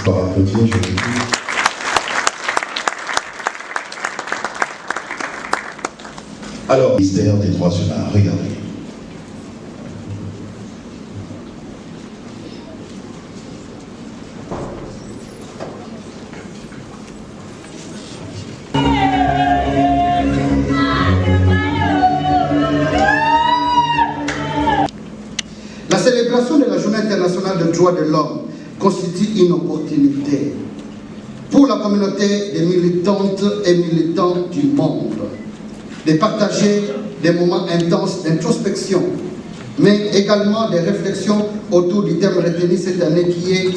pour applaudir, je vous prie. Alors, ministère des droits humains, regardez. La célébration de la Journée internationale des droits de l'homme constitue une opportunité pour la communauté des militantes et militants du monde de partager des moments intenses d'introspection, mais également des réflexions autour du thème retenu cette année qui est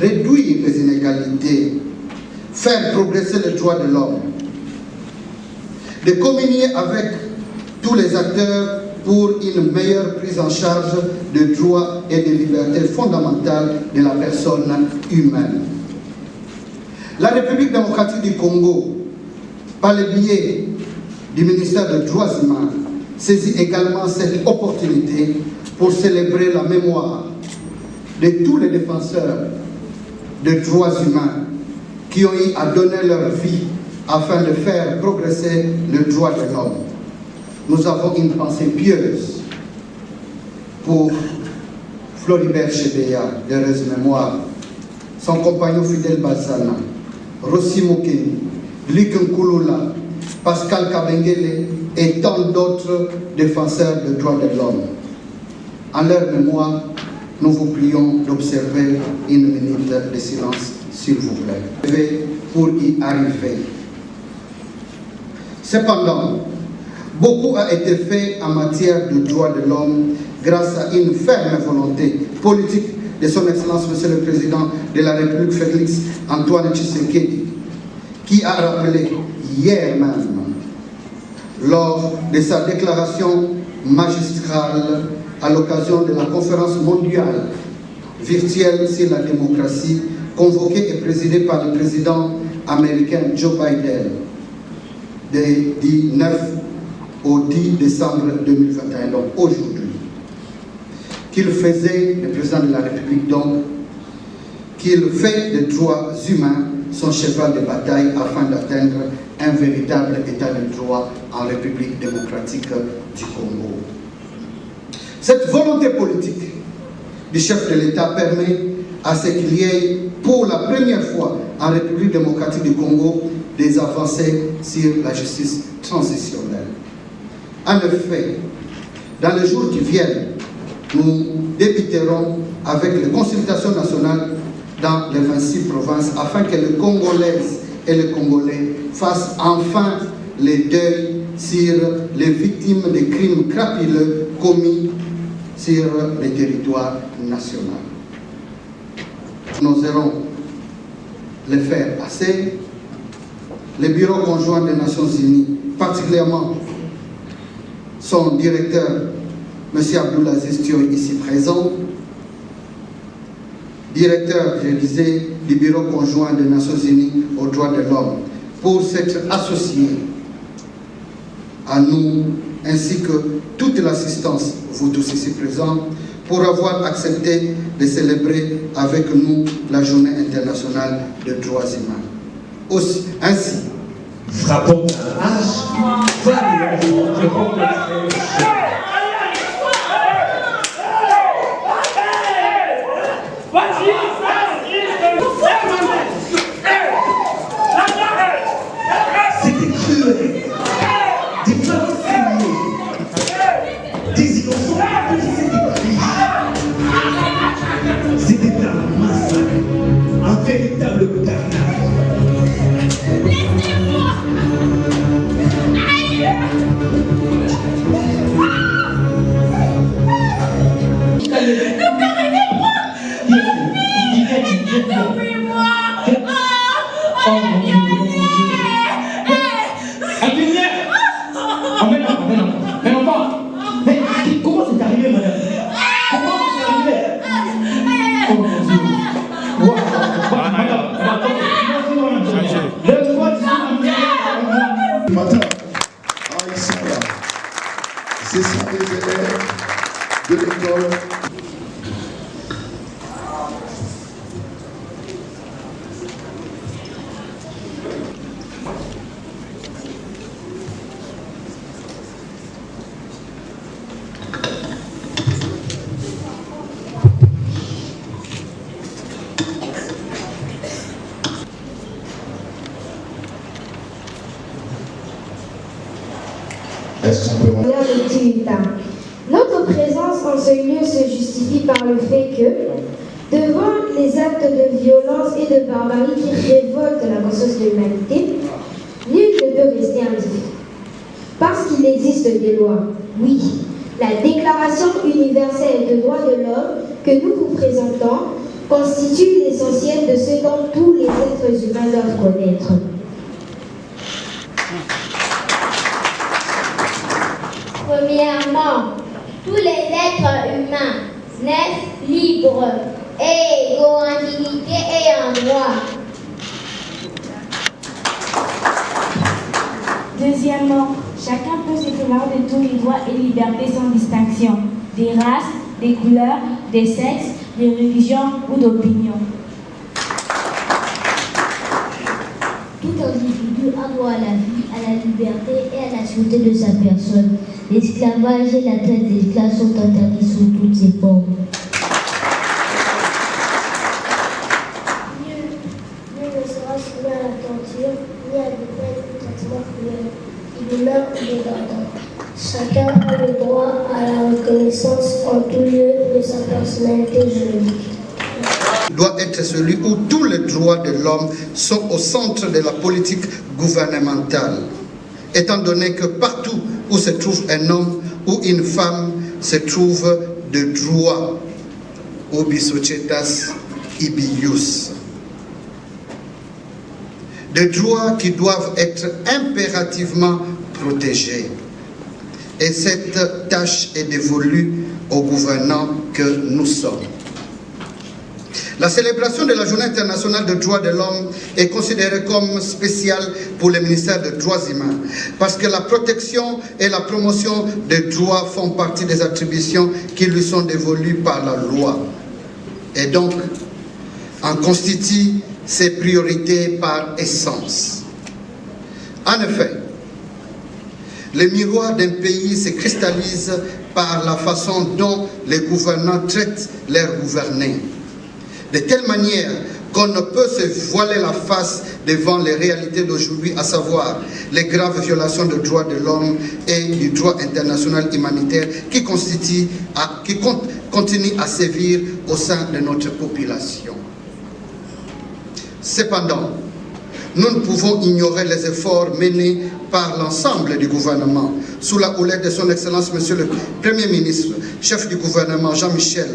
réduire les inégalités, faire progresser les droits de l'homme, de communier avec tous les acteurs pour une meilleure prise en charge des droits et des libertés fondamentales de la personne humaine. La République démocratique du Congo, par le biais du ministère des Droits humains, saisit également cette opportunité pour célébrer la mémoire de tous les défenseurs des droits humains qui ont eu à donner leur vie afin de faire progresser le droit de l'homme. Nous avons une pensée pieuse pour Floribert Chebeya, d'heureuse mémoire, son compagnon Fidel Bazana, Rossi Mokeni, Luc Nkulula, Pascal Kabengele et tant d'autres défenseurs des droits de l'homme. En leur mémoire, nous vous prions d'observer une minute de silence, s'il vous plaît, pour y arriver. Cependant, beaucoup a été fait en matière de droits de l'homme grâce à une ferme volonté politique de son Excellence, Monsieur le Président de la République, Félix Antoine Tshisekedi, qui a rappelé hier même, lors de sa déclaration magistrale à l'occasion de la conférence mondiale virtuelle sur la démocratie, convoquée et présidée par le président américain Joe Biden, du 9 au 10 décembre 2021, donc aujourd'hui, qu'il faisait, le président de la République donc, qu'il fait des droits humains son cheval de bataille afin d'atteindre un véritable état de droit en République démocratique du Congo. Cette volonté politique du chef de l'État permet à ce qu'il y ait pour la première fois en République démocratique du Congo des avancées sur la justice transitionnelle. En effet, dans les jours qui viennent, nous débuterons avec les consultations nationales dans les 26 provinces afin que les Congolaises et les Congolais fassent enfin le deuil sur les victimes des crimes crapuleux commis sur le territoire national. Nous oserons le faire assez. Le Bureau conjoint des Nations Unies, particulièrement son directeur, M. Abdoulaziz Thioye, ici présent, directeur, je disais, du Bureau conjoint des Nations Unies aux droits de l'homme, pour s'être associé à nous, ainsi que toute l'assistance, vous tous ici présents, pour avoir accepté de célébrer avec nous la Journée internationale des droits humains. Aussi, ainsi, frappons un H, c'était cruel, des femmes filmées, des innocents poussés des cris. C'était un massacre, un véritable carnage. Laissez-moi! Aïe! Aidez-moi! Aidez-moi! Oh mon Dieu! Mais enfant! Mais comment c'est arrivé, madame? Comment c'est arrivé? Oh mon Dieu! Wow. sont des élèves de l'école. Est-ce qu'on peut... Notre présence en ce lieu se justifie par le fait que, devant les actes de violence et de barbarie qui révoltent la conscience de l'humanité, nul ne peut rester indifférent. Parce qu'il existe des lois, oui, la Déclaration universelle des droits de l'homme que nous vous présentons constitue l'essentiel de ce dont tous les êtres humains doivent connaître. Premièrement, tous les êtres humains naissent libres et égaux en dignité et en droit. Deuxièmement, chacun peut se prévaloir de tous les droits et libertés sans distinction, des races, des couleurs, des sexes, des religions ou d'opinions. Tout individu a droit à la vie, à la liberté et à la sûreté de sa personne. L'esclavage et la traite d'esclaves sont interdits sous toutes ses formes. Nul ne sera soumis à la torture, ni à des peines ou traitements cruels, inhumains ou dégradants. Chacun a le droit à la reconnaissance en tout lieu de sa personnalité juridique. Doit être celui où tous les droits de l'homme sont au centre de la politique gouvernementale, étant donné que partout où se trouve un homme ou une femme se trouve de droits, ubi societas ibi ius. Des droits qui doivent être impérativement protégés. Et cette tâche est dévolue aux gouvernants que nous sommes. La célébration de la Journée internationale des droits de l'homme est considérée comme spéciale pour le ministère des droits humains parce que la protection et la promotion des droits font partie des attributions qui lui sont dévolues par la loi et donc en constituent ses priorités par essence. En effet, le miroir d'un pays se cristallise par la façon dont les gouvernants traitent leurs gouvernés. De telle manière qu'on ne peut se voiler la face devant les réalités d'aujourd'hui, à savoir les graves violations des droits de l'homme et du droit international humanitaire qui continuent à sévir au sein de notre population. Cependant, nous ne pouvons ignorer les efforts menés par l'ensemble du gouvernement, sous la houlette de son Excellence, Monsieur le Premier ministre, chef du gouvernement Jean-Michel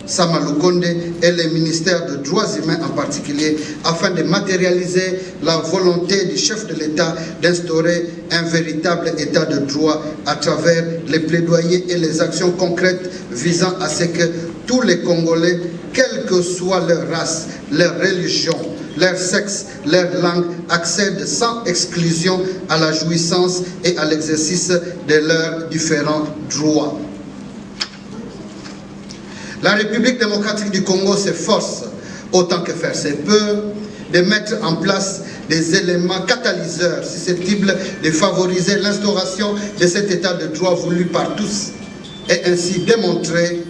Samaloukonde et le ministère des droits humains en particulier, afin de matérialiser la volonté du chef de l'État d'instaurer un véritable état de droit à travers les plaidoyers et les actions concrètes visant à ce que tous les Congolais, quelle que soit leur race, leur religion, leur sexe, leur langue, accèdent sans exclusion à la jouissance et à l'exercice de leurs différents droits. La République démocratique du Congo s'efforce, autant que faire se peut, de mettre en place des éléments catalyseurs susceptibles de favoriser l'instauration de cet état de droit voulu par tous et ainsi démontrer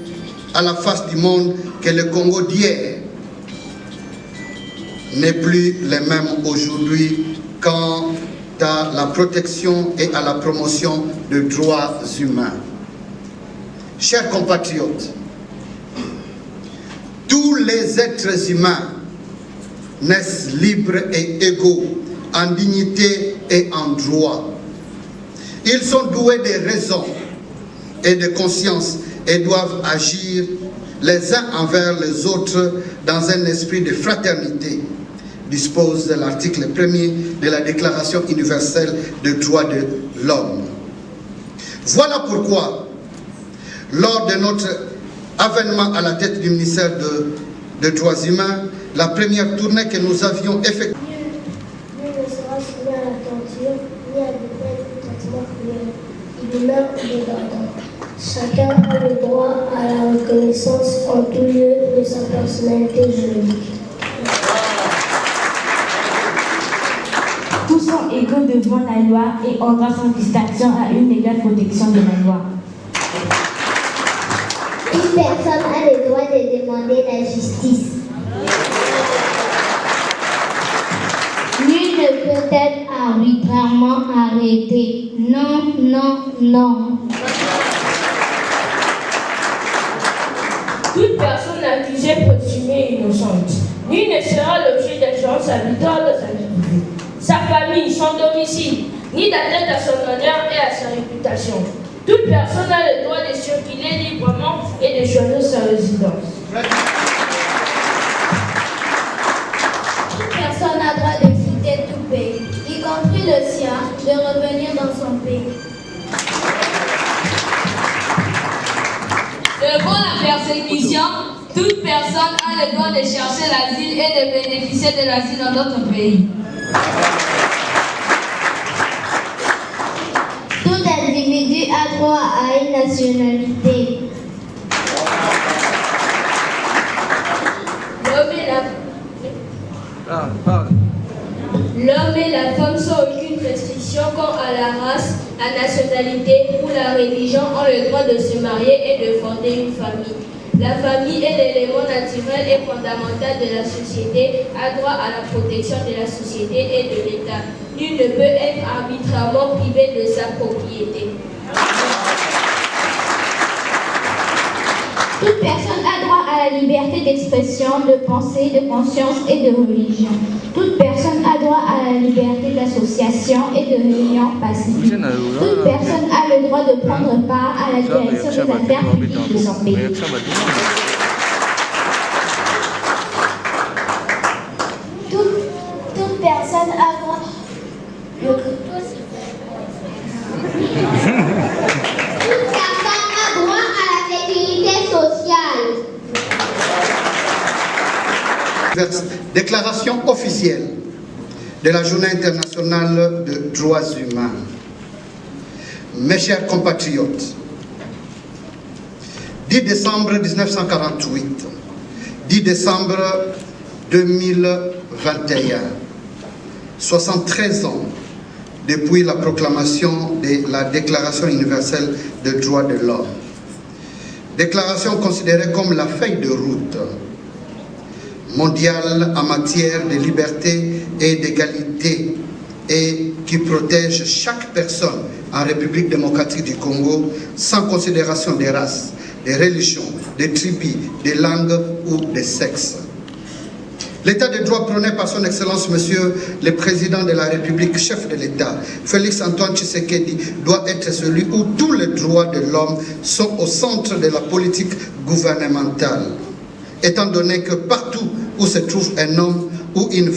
à la face du monde que le Congo d'hier n'est plus le même aujourd'hui quant à la protection et à la promotion des droits humains. Chers compatriotes, tous les êtres humains naissent libres et égaux en dignité et en droit. Ils sont doués de raison et de conscience et doivent agir les uns envers les autres dans un esprit de fraternité, dispose l'article 1er de la Déclaration universelle des droits de l'homme. Voilà pourquoi, lors de notre avènement à la tête du ministère des droits humains, la première tournée que nous avions effectuée. Nul ne sera soumis à la torture, ni à des peines ou traitements cruels, l'humain dégradant. Chacun a le droit à la reconnaissance en tout lieu de sa personnalité juridique. Tous sont égaux devant la loi et ont droit sans distinction à une égale protection de la loi. Une personne a le droit de demander la justice. Nul ne peut être arbitrairement arrêté. Non, non, non. Toute personne accusée présumée innocente. Nul ne sera l'objet d'ingérence arbitraire dans sa vie privée, sa famille, son domicile, ni d'atteinte à son honneur et à sa réputation. Toute personne a le droit de circuler librement et de choisir sa résidence. Toute personne a droit de quitter tout pays, y compris le sien, de revenir dans son pays. Devant la persécution, toute personne a le droit de chercher l'asile et de bénéficier de l'asile dans notre pays. Tout individu a droit à une nationalité. L'homme et la femme sans aucune restriction quant à la race, la nationalité ou la religion ont le droit de se marier et de fonder une famille. La famille est l'élément naturel et fondamental de la société, a droit à la protection de la société et de l'État. Nul ne peut être arbitrairement privé de sa propriété. Toute personne a droit à la liberté d'expression, de pensée, de conscience et de religion. Toute personne a droit à la liberté d'association et de réunion pacifique. Toute personne a le droit de prendre part à la direction des affaires publiques de son pays. Toute personne a droit... Toute personne a droit à la sécurité sociale. Déclaration officielle de la Journée internationale des droits humains. Mes chers compatriotes, 10 décembre 1948, 10 décembre 2021, 73 ans depuis la proclamation de la Déclaration universelle des droits de l'homme. Déclaration considérée comme la feuille de route mondiale en matière de liberté et d'égalité et qui protège chaque personne en République démocratique du Congo sans considération des races, des religions, des tribus, des langues ou des sexes. L'état de droit prôné par son Excellence, Monsieur le Président de la République, chef de l'État, Félix Antoine Tshisekedi, doit être celui où tous les droits de l'homme sont au centre de la politique gouvernementale, étant donné que partout où se trouve un homme ou une femme,